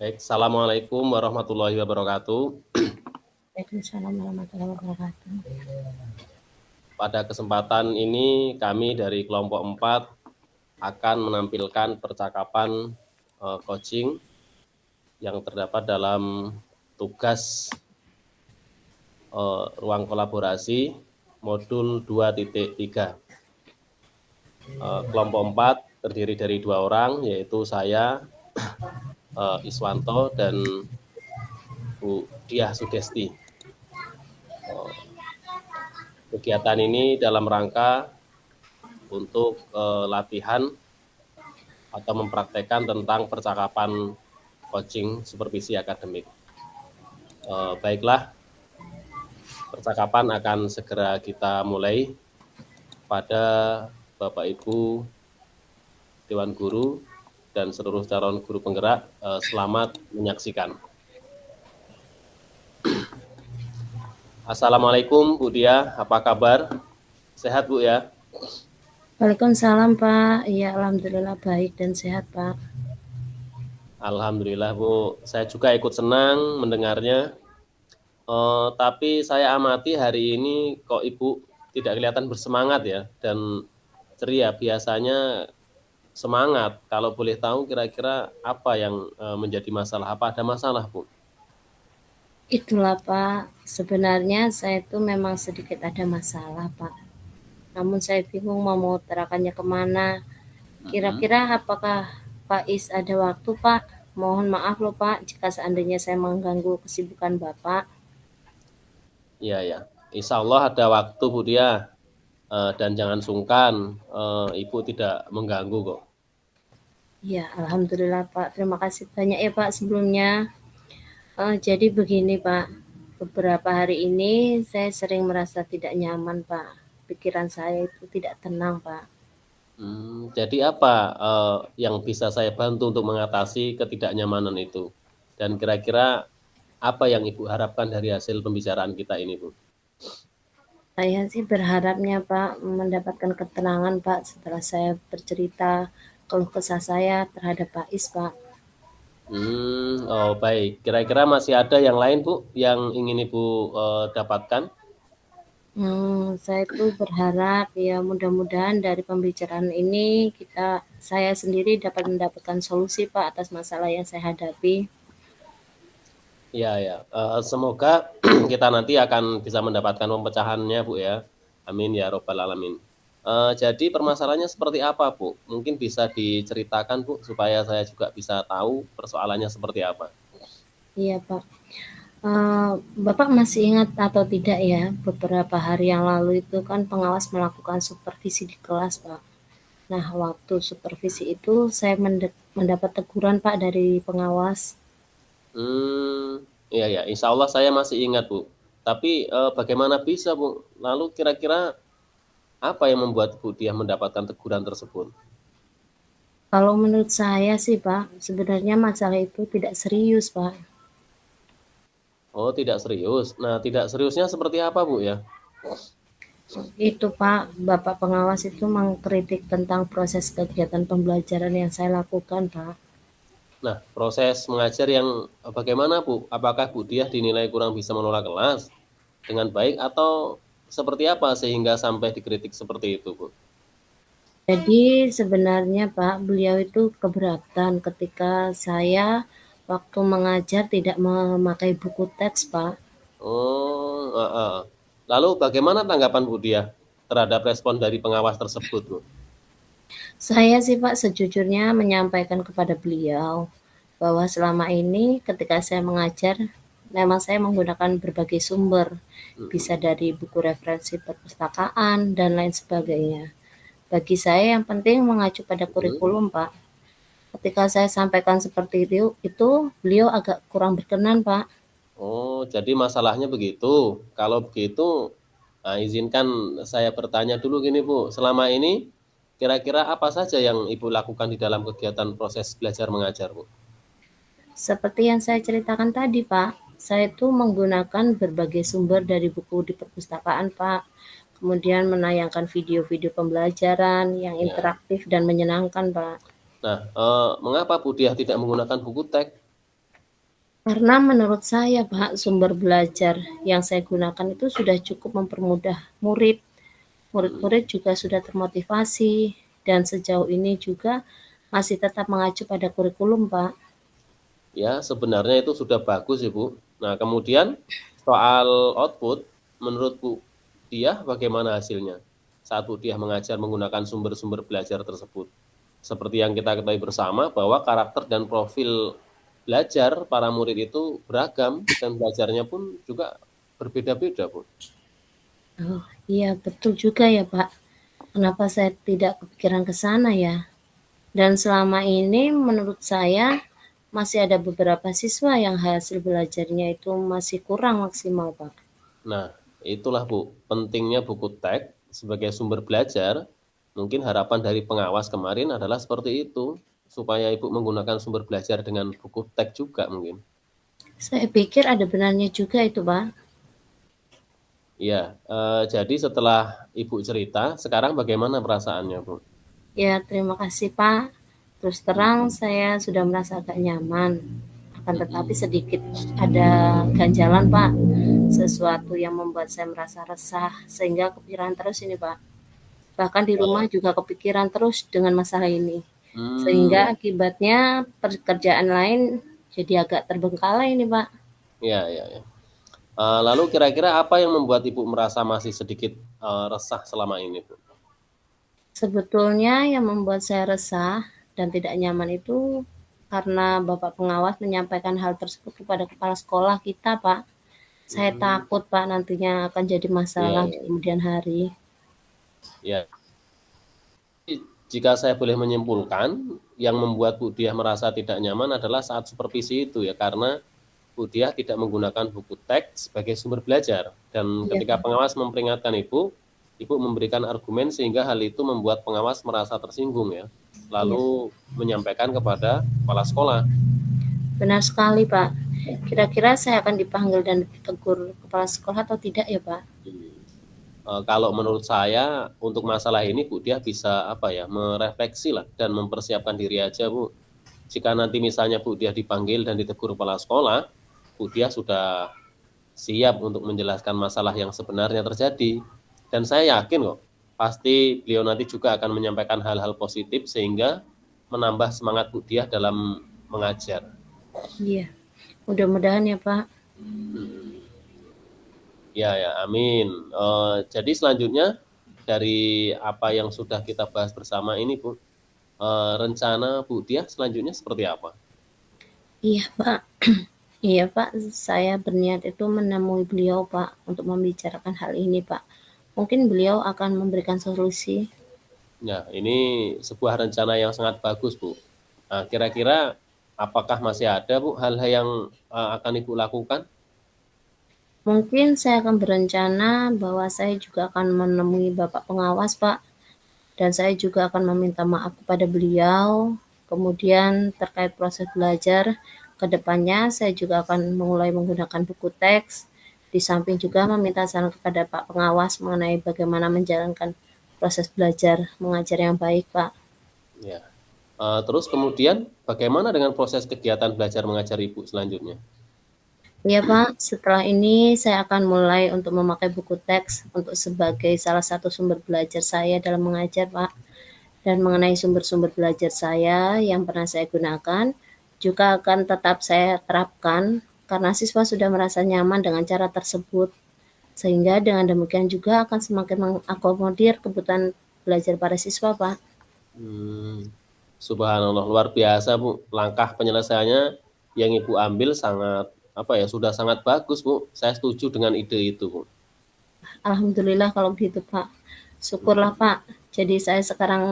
Baik, Assalamualaikum warahmatullahi wabarakatuh. Waalaikumsalam warahmatullahi wabarakatuh. Pada kesempatan ini kami dari kelompok 4 akan menampilkan percakapan coaching yang terdapat dalam tugas ruang kolaborasi modul 2.3. Kelompok 4 terdiri dari 2 orang, yaitu saya, Iswanto, dan Bu Diah Sugesti. Kegiatan ini dalam rangka untuk latihan atau mempraktekkan tentang percakapan coaching supervisi akademik. Baiklah, percakapan akan segera kita mulai. Pada Bapak Ibu Dewan Guru dan seluruh calon guru penggerak, selamat menyaksikan. Assalamualaikum Bu Diah, apa kabar? Sehat Bu ya? Waalaikumsalam Pak. Iya, alhamdulillah baik dan sehat Pak. Alhamdulillah Bu, saya juga ikut senang mendengarnya. Tapi saya amati hari ini kok Ibu tidak kelihatan bersemangat ya, dan ceria. Biasanya semangat. Kalau boleh tahu kira-kira apa yang menjadi masalah? Apa ada masalah Bu? Itulah Pak, sebenarnya saya itu memang sedikit ada masalah Pak. Namun saya bingung mau mengutarakannya kemana. Kira-kira apakah Pak Is ada waktu Pak? Mohon maaf loh Pak jika seandainya saya mengganggu kesibukan Bapak. Iya ya, Insya Allah ada waktu Bu Dia, dan jangan sungkan, Ibu tidak mengganggu kok. Ya, alhamdulillah Pak. Terima kasih banyak ya Pak sebelumnya. Jadi begini Pak, beberapa hari ini saya sering merasa tidak nyaman Pak. Pikiran saya itu tidak tenang Pak. Jadi apa yang bisa saya bantu untuk mengatasi ketidaknyamanan itu? Dan kira-kira apa yang Ibu harapkan dari hasil pembicaraan kita ini, Bu? Saya sih berharapnya Pak mendapatkan ketenangan Pak setelah saya bercerita keluh kesah saya terhadap Pak Is Pak. Oh baik. Kira-kira masih ada yang lain, Bu, yang ingin Ibu dapatkan? Saya tuh berharap ya mudah-mudahan dari pembicaraan ini saya sendiri dapat mendapatkan solusi Pak atas masalah yang saya hadapi. Ya, ya. Semoga kita nanti akan bisa mendapatkan pemecahannya, Bu ya. Amin ya robbal alamin. Jadi permasalahannya seperti apa, Bu? Mungkin bisa diceritakan, Bu, supaya saya juga bisa tahu persoalannya seperti apa. Iya Pak. Bapak masih ingat atau tidak ya, beberapa hari yang lalu itu kan pengawas melakukan supervisi di kelas, Pak. Nah, waktu supervisi itu saya mendapat teguran, Pak, dari pengawas. Iya ya. Insya Allah saya masih ingat, Bu. Tapi bagaimana bisa, Bu? Lalu kira-kira apa yang membuat Bu Diah mendapatkan teguran tersebut? Kalau menurut saya sih, Pak, sebenarnya masalah itu tidak serius, Pak. Oh, tidak serius. Nah, tidak seriusnya seperti apa, Bu ya? Itu, Pak, Bapak pengawas itu mengkritik tentang proses kegiatan pembelajaran yang saya lakukan, Pak. Nah, proses mengajar yang bagaimana, Bu? Apakah Bu Diah dinilai kurang bisa mengelola kelas dengan baik atau seperti apa sehingga sampai dikritik seperti itu, Bu? Jadi sebenarnya Pak, beliau itu keberatan ketika saya waktu mengajar tidak memakai buku teks Pak. Oh, heeh. Lalu bagaimana tanggapan Bu Diah terhadap respon dari pengawas tersebut, Bu? Saya sih Pak sejujurnya menyampaikan kepada beliau bahwa selama ini ketika saya mengajar memang saya menggunakan berbagai sumber, bisa dari buku referensi perpustakaan dan lain sebagainya. Bagi saya yang penting mengacu pada kurikulum Pak. Ketika saya sampaikan seperti itu beliau agak kurang berkenan Pak. Oh, jadi masalahnya begitu. Kalau begitu, nah, izinkan saya bertanya dulu gini, Bu. Selama ini kira-kira apa saja yang Ibu lakukan di dalam kegiatan proses belajar mengajar, Bu? Seperti yang saya ceritakan tadi, Pak, saya itu menggunakan berbagai sumber dari buku di perpustakaan, Pak. Kemudian menayangkan video-video pembelajaran yang Ya. interaktif dan menyenangkan, Pak. Nah, mengapa Bu Diah tidak menggunakan buku teks? Karena menurut saya, Pak, sumber belajar yang saya gunakan itu sudah cukup mempermudah murid. Mhm. Murid-murid juga sudah termotivasi dan sejauh ini juga masih tetap mengacu pada kurikulum, Pak. Ya, sebenarnya itu sudah bagus, Ibu. Nah, kemudian soal output, menurut Bu Diah bagaimana hasilnya saat Bu Diah mengajar menggunakan sumber-sumber belajar tersebut? Seperti yang kita ketahui bersama bahwa karakter dan profil belajar para murid itu beragam dan belajarnya pun juga berbeda-beda, Bu. Oh, iya betul juga ya, Pak. Kenapa saya tidak kepikiran ke sana ya? Dan selama ini menurut saya masih ada beberapa siswa yang hasil belajarnya itu masih kurang maksimal, Pak. Nah, itulah Bu, pentingnya buku teks sebagai sumber belajar. Mungkin harapan dari pengawas kemarin adalah seperti itu, supaya Ibu menggunakan sumber belajar dengan buku teks juga mungkin. Saya pikir ada benarnya juga itu, Pak. Iya, jadi setelah Ibu cerita, sekarang bagaimana perasaannya, Bu? Ya, terima kasih, Pak. Terus terang saya sudah merasa agak nyaman. Akan tetapi Mhm. sedikit ada ganjalan, Pak. Sesuatu yang membuat saya merasa resah sehingga kepikiran terus ini, Pak. Bahkan di rumah Oh, juga kepikiran terus dengan masalah ini. Sehingga ya, akibatnya pekerjaan lain jadi agak terbengkalai ini, Pak. ya, ya, ya. Lalu kira-kira apa yang membuat Ibu merasa masih sedikit resah selama ini, Bu? Sebetulnya yang membuat saya resah dan tidak nyaman itu karena Bapak pengawas menyampaikan hal tersebut kepada kepala sekolah kita, Pak. Saya Hmm, takut, Pak, nantinya akan jadi iya, masalah di iya, kemudian hari. ya. Jika saya boleh menyimpulkan, yang membuat Bu Diah merasa tidak nyaman adalah saat supervisi itu ya, karena Bu Diah tidak menggunakan buku teks sebagai sumber belajar. Dan Iya, ketika Pak. pengawas memperingatkan Ibu memberikan argumen sehingga hal itu membuat pengawas merasa tersinggung ya. Iya, Lalu menyampaikan kepada kepala sekolah. benar sekali, Pak. Kira-kira saya akan dipanggil dan ditegur kepala sekolah atau tidak ya, Pak? Kalau menurut saya untuk masalah ini Bu Diah bisa apa ya merefleksi lah dan mempersiapkan diri aja Bu. Jika nanti misalnya Bu Diah dipanggil dan ditegur kepala sekolah, Bu Diah sudah siap untuk menjelaskan masalah yang sebenarnya terjadi. Dan saya yakin kok, pasti beliau nanti juga akan menyampaikan hal-hal positif sehingga menambah semangat Bu Diah dalam mengajar. Iya, mudah-mudahan ya, Pak. Hmm. Ya, ya, amin. Jadi selanjutnya dari apa yang sudah kita bahas bersama ini, Bu, rencana Bu Diah selanjutnya seperti apa? Iya, Pak. Iya, Pak. Saya berniat itu menemui beliau, Pak, untuk membicarakan hal ini, Pak. Mungkin beliau akan memberikan solusi. Nah, ini sebuah rencana yang sangat bagus, Bu. Nah, kira-kira apakah masih ada, Bu, hal-hal yang akan Ibu lakukan? Mungkin saya akan berencana bahwa saya juga akan menemui Bapak pengawas, Pak, dan saya juga akan meminta maaf kepada beliau. Kemudian terkait proses belajar ke depannya saya juga akan mulai menggunakan buku teks. Di samping juga meminta saran kepada Pak pengawas mengenai bagaimana menjalankan proses belajar mengajar yang baik, Pak. Ya. Terus kemudian bagaimana dengan proses kegiatan belajar mengajar Ibu selanjutnya? Iya, Pak, setelah ini saya akan mulai untuk memakai buku teks untuk sebagai salah satu sumber belajar saya dalam mengajar, Pak. Dan mengenai sumber-sumber belajar saya yang pernah saya gunakan, juga akan tetap saya terapkan karena siswa sudah merasa nyaman dengan cara tersebut. Sehingga dengan demikian juga akan semakin mengakomodir kebutuhan belajar para siswa, Pak. Hmm, subhanallah, luar biasa, Bu. Langkah penyelesaiannya yang Ibu ambil sangat apa ya, sudah sangat bagus, Bu. Saya setuju dengan ide itu, Bu. Alhamdulillah kalau begitu, Pak. Syukurlah, Hmm, Pak. Jadi saya sekarang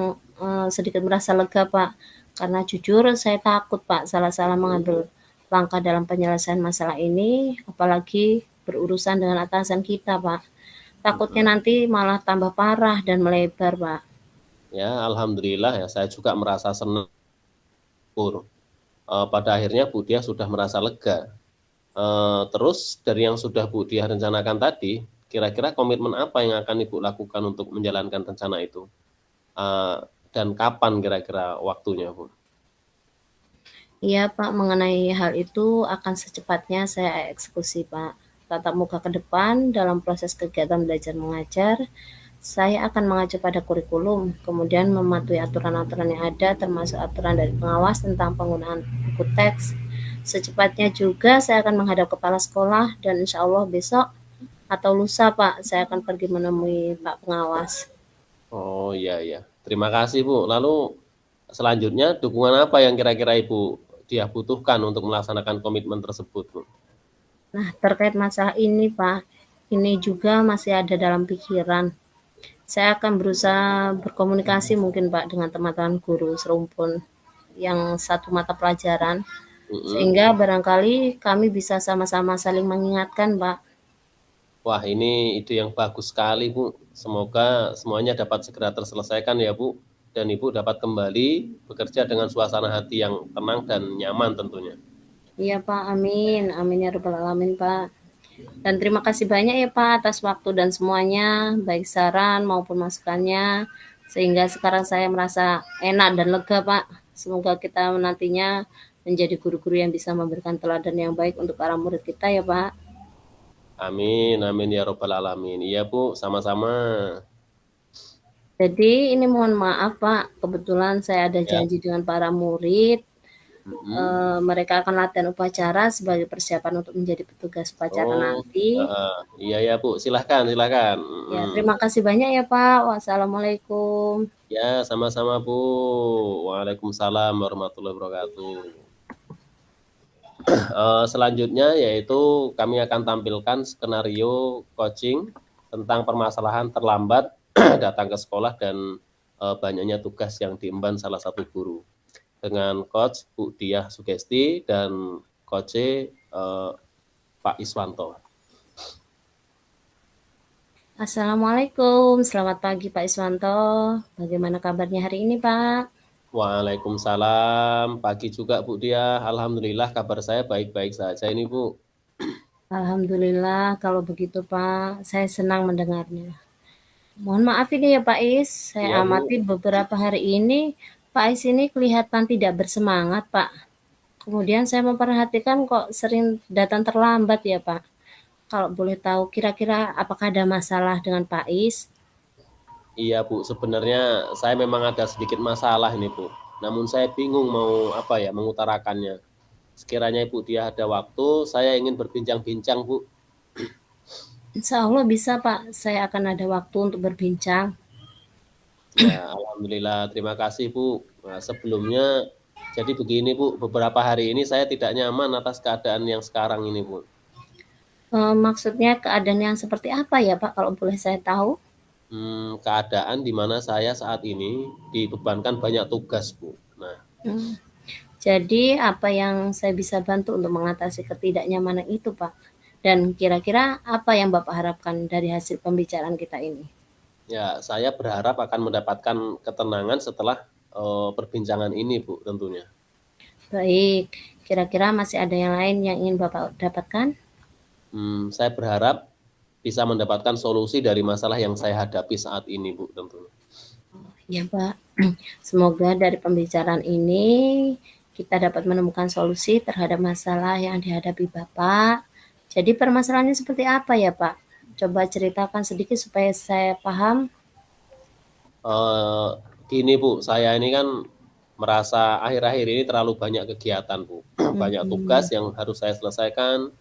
sedikit merasa lega, Pak. Karena jujur saya takut, Pak, salah-salah mengambil langkah dalam penyelesaian masalah ini, apalagi berurusan dengan atasan kita, Pak. Takutnya hmm. nanti malah tambah parah dan melebar, Pak. Ya, alhamdulillah ya, saya juga merasa senang. Pada akhirnya Bu Diah sudah merasa lega. Terus dari yang sudah Bu Diah rencanakan tadi, kira-kira komitmen apa yang akan Ibu lakukan untuk menjalankan rencana itu? Dan kapan kira-kira waktunya, Bu? Iya Pak, mengenai hal itu akan secepatnya saya eksekusi Pak. Tatap muka ke depan dalam proses kegiatan belajar mengajar, saya akan mengacu pada kurikulum, kemudian mematuhi aturan-aturan yang ada termasuk aturan dari pengawas tentang penggunaan buku teks. Secepatnya juga saya akan menghadap kepala sekolah dan insya Allah besok atau lusa Pak, saya akan pergi menemui Pak pengawas. Oh, iya iya. Terima kasih, Bu. Lalu selanjutnya dukungan apa yang kira-kira Ibu dia butuhkan untuk melaksanakan komitmen tersebut, Bu? Nah, terkait masalah ini Pak, ini juga masih ada dalam pikiran. Saya akan berusaha berkomunikasi mungkin Pak dengan teman-teman guru serumpun yang satu mata pelajaran, Mhm. sehingga barangkali kami bisa sama-sama saling mengingatkan Pak. Wah, ini ide yang bagus sekali, Bu. Semoga semuanya dapat segera terselesaikan ya, Bu. Dan Ibu dapat kembali bekerja dengan suasana hati yang tenang dan nyaman tentunya. Iya Pak, amin. Amin ya rabbal alamin Pak. Dan terima kasih banyak ya Pak atas waktu dan semuanya, baik saran maupun masukannya, sehingga sekarang saya merasa enak dan lega Pak. Semoga kita nantinya menjadi guru-guru yang bisa memberikan teladan yang baik untuk para murid kita ya Pak. Amin, amin ya robbal alamin. Iya, Bu, sama-sama. Jadi ini mohon maaf Pak, kebetulan saya ada Ya. janji dengan para murid. Mhm. Mereka akan latihan upacara sebagai persiapan untuk menjadi petugas upacara Oh, nanti. heeh. Iya ya, Bu. Silahkan, silahkan. Ya, Mhm. terima kasih banyak ya Pak. Wassalamualaikum. Ya, sama-sama, Bu. Waalaikumsalam warahmatullahi wabarakatuh. Selanjutnya yaitu kami akan tampilkan skenario coaching tentang permasalahan terlambat datang ke sekolah dan banyaknya tugas yang diemban salah satu guru dengan coach Bu Diah Sugesti dan coach Pak Iswanto. Assalamualaikum, selamat pagi Pak Iswanto. Bagaimana kabarnya hari ini Pak? Waalaikumsalam. Pagi juga Bu Diah. Alhamdulillah kabar saya baik-baik saja ini Bu. Alhamdulillah kalau begitu Pak, saya senang mendengarnya. Mohon maaf ini ya Pak Is, saya Iya amati Bu. beberapa hari ini Pak Is ini kelihatan tidak bersemangat Pak. Kemudian saya memperhatikan kok sering datang terlambat ya Pak. Kalau boleh tahu kira-kira apakah ada masalah dengan Pak Is? Iya Bu, sebenarnya saya memang ada sedikit masalah ini Bu. Namun saya bingung mau apa ya mengutarakannya. Sekiranya Ibu dia ada waktu, saya ingin berbincang-bincang Bu. Insya Allah bisa Pak, saya akan ada waktu untuk berbincang. Ya, alhamdulillah. Terima kasih Bu. Nah, sebelumnya jadi begini Bu, beberapa hari ini saya tidak nyaman atas keadaan yang sekarang ini Bu. Maksudnya keadaan yang seperti apa ya Pak kalau boleh saya tahu? Keadaan di mana saya saat ini dibebankan banyak tugas Bu. Nah, Mmm, jadi apa yang saya bisa bantu untuk mengatasi ketidaknyamanan itu, Pak? Dan kira-kira apa yang Bapak harapkan dari hasil pembicaraan kita ini? ya saya berharap akan mendapatkan ketenangan setelah perbincangan ini Bu tentunya. Baik, kira-kira masih ada yang lain yang ingin Bapak dapatkan? Saya berharap bisa mendapatkan solusi dari masalah yang saya hadapi saat ini Bu tentunya. Ya, Pak. Semoga dari pembicaraan ini kita dapat menemukan solusi terhadap masalah yang dihadapi Bapak. Jadi permasalahannya seperti apa ya, Pak? Coba ceritakan sedikit supaya saya paham. Eh, Gini Bu, saya ini kan merasa akhir-akhir ini terlalu banyak kegiatan Bu. Banyak tugas Mhm, yang harus saya selesaikan,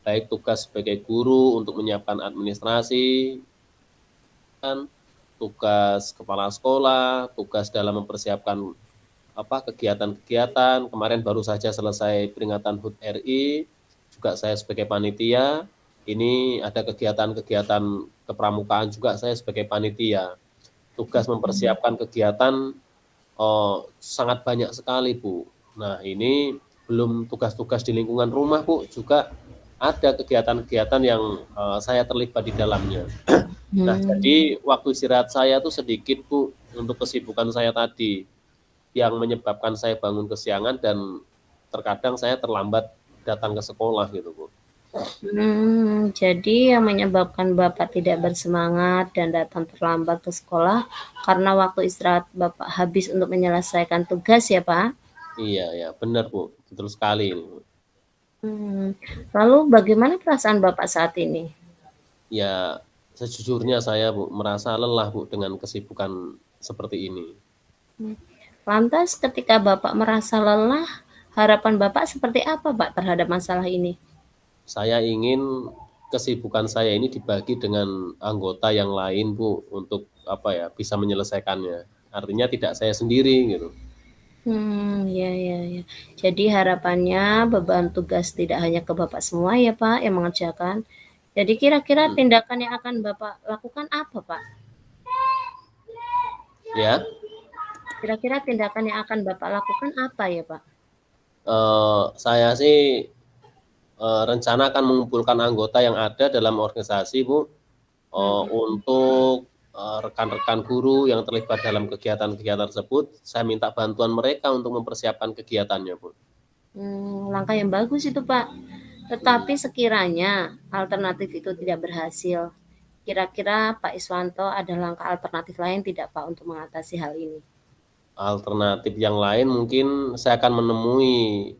baik tugas sebagai guru untuk menyiapkan administrasi, tugas kepala sekolah, tugas dalam mempersiapkan apa kegiatan-kegiatan. Kemarin baru saja selesai peringatan HUT RI, juga saya sebagai panitia. Ini ada kegiatan-kegiatan kepramukaan juga saya sebagai panitia. Tugas mhm. mempersiapkan kegiatan sangat banyak sekali Bu. Nah ini belum tugas-tugas di lingkungan rumah Bu, juga ada kegiatan-kegiatan yang saya terlibat di dalamnya. Nah Hmm. jadi waktu istirahat saya tuh sedikit Bu untuk kesibukan saya tadi yang menyebabkan saya bangun kesiangan dan terkadang saya terlambat datang ke sekolah gitu Bu. Jadi yang menyebabkan Bapak tidak bersemangat dan datang terlambat ke sekolah karena waktu istirahat Bapak habis untuk menyelesaikan tugas ya, Pak? Iya ya, benar Bu, betul sekali ini Bu. Hmm. Lalu bagaimana perasaan Bapak saat ini? Ya, sejujurnya saya Bu, merasa lelah Bu dengan kesibukan seperti ini. Lantas ketika Bapak merasa lelah, harapan Bapak seperti apa Pak terhadap masalah ini? Saya ingin kesibukan saya ini dibagi dengan anggota yang lain Bu, untuk apa ya, bisa menyelesaikannya. Artinya tidak saya sendiri gitu. Ya, ya, ya. Jadi harapannya beban tugas tidak hanya ke Bapak semua ya Pak yang mengerjakan. Jadi kira-kira Hmm. tindakan yang akan Bapak lakukan apa Pak? Ya, Kira-kira tindakan yang akan Bapak lakukan apa ya Pak? saya sih rencana akan mengumpulkan anggota yang ada dalam organisasi Bu, Hmm. untuk rekan-rekan guru yang terlibat dalam kegiatan-kegiatan tersebut, saya minta bantuan mereka untuk mempersiapkan kegiatannya Bu. Langkah yang bagus itu Pak. Hmm. Tetapi sekiranya alternatif itu tidak berhasil, kira-kira Pak Iswanto ada langkah alternatif lain tidak Pak untuk mengatasi hal ini? Alternatif yang lain mungkin saya akan menemui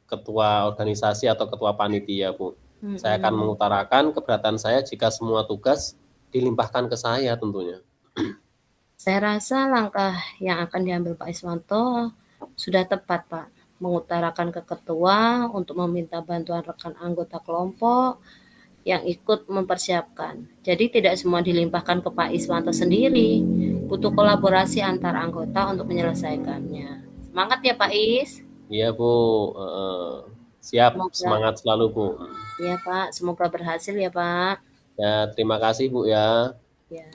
ketua organisasi atau ketua panitia Bu. Saya akan Mhm. mengutarakan keberatan saya jika semua tugas dilimpahkan ke saya tentunya. Saya rasa langkah yang akan diambil Pak Iswanto sudah tepat, Pak. Mengutarakan ke ketua untuk meminta bantuan rekan anggota kelompok yang ikut mempersiapkan. Jadi tidak semua dilimpahkan ke Pak Iswanto sendiri. Butuh kolaborasi antar anggota untuk menyelesaikannya. Semangat ya Pak Is. Iya Bu, siap, Semoga semangat selalu Bu. ya Pak, semoga berhasil ya Pak. Ya, terima kasih Bu ya. Ya.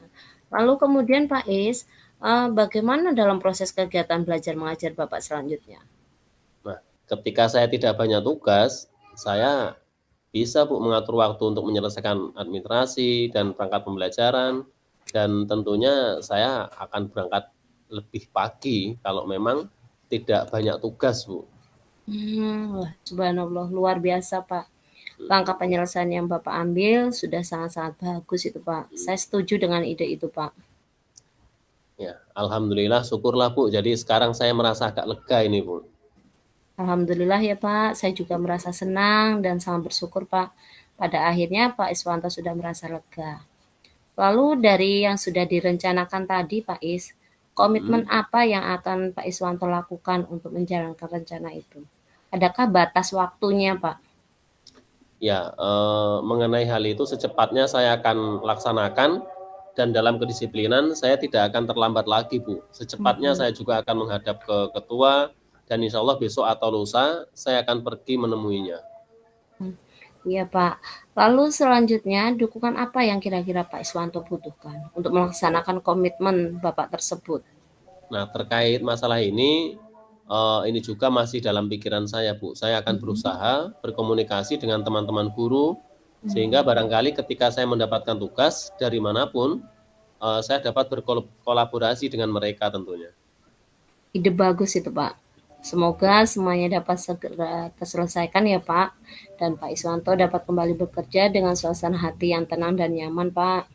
Lalu kemudian Pak Is, bagaimana dalam proses kegiatan belajar mengajar Bapak selanjutnya? Nah, ketika saya tidak banyak tugas, saya bisa Bu mengatur waktu untuk menyelesaikan administrasi dan perangkat pembelajaran, dan tentunya saya akan berangkat lebih pagi kalau memang tidak banyak tugas Bu. Wah, subhanallah, luar biasa, Pak. Langkah penyelesaian yang Bapak ambil sudah sangat-sangat bagus itu, Pak. Saya setuju dengan ide itu, Pak. Ya, alhamdulillah, syukurlah Bu. Jadi sekarang saya merasa agak lega ini Bu. Alhamdulillah ya, Pak. Saya juga merasa senang dan sangat bersyukur, Pak. Pada akhirnya Pak Iswanto sudah merasa lega. Lalu dari yang sudah direncanakan tadi, Pak Is, komitmen Hmm. apa yang akan Pak Iswanto lakukan untuk menjalankan rencana itu? Adakah batas waktunya, Pak? Ya, mengenai hal itu secepatnya saya akan laksanakan, dan dalam kedisiplinan saya tidak akan terlambat lagi Bu. Secepatnya Mhm. saya juga akan menghadap ke ketua, dan insya Allah besok atau lusa saya akan pergi menemuinya. Iya, Pak. Lalu selanjutnya, dukungan apa yang kira-kira Pak Iswanto butuhkan untuk melaksanakan komitmen Bapak tersebut? Nah, terkait masalah ini juga masih dalam pikiran saya Bu. Saya akan Mhm. berusaha berkomunikasi dengan teman-teman guru, sehingga barangkali ketika saya mendapatkan tugas dari manapun, saya dapat berkolaborasi dengan mereka tentunya. Ide bagus itu, Pak. Semoga semuanya dapat segera terselesaikan ya, Pak. Dan Pak Iswanto dapat kembali bekerja dengan suasana hati yang tenang dan nyaman, Pak.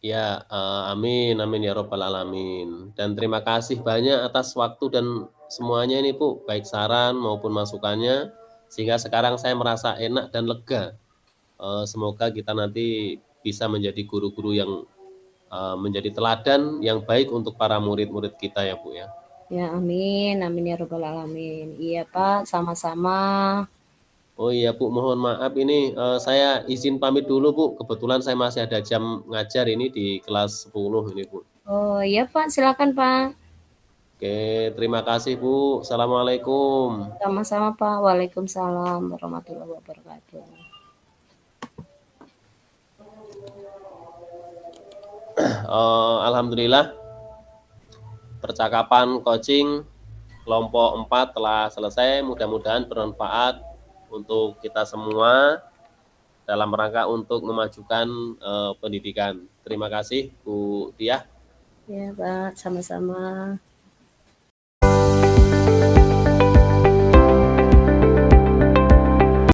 Ya, amin, amin ya robbal alamin. Dan terima kasih banyak atas waktu dan semuanya ini Bu, baik saran maupun masukannya, sehingga sekarang saya merasa enak dan lega. Semoga kita nanti bisa menjadi guru-guru yang menjadi teladan yang baik untuk para murid-murid kita ya Bu ya. Ya, amin. Amin ya robbal alamin. Iya, Pak. Sama-sama. Oh iya Bu, mohon maaf ini saya izin pamit dulu Bu. Kebetulan saya masih ada jam ngajar ini di kelas 10 ini Bu. Oh, iya, Pak. Silakan, Pak. Oke, terima kasih Bu. Assalamualaikum. Sama-sama, Pak. Waalaikumsalam warahmatullahi wabarakatuh. Alhamdulillah, percakapan coaching kelompok 4 telah selesai. Mudah-mudahan bermanfaat untuk kita semua dalam rangka untuk memajukan pendidikan. Terima kasih Bu Diah. Ya, Pak. Sama-sama.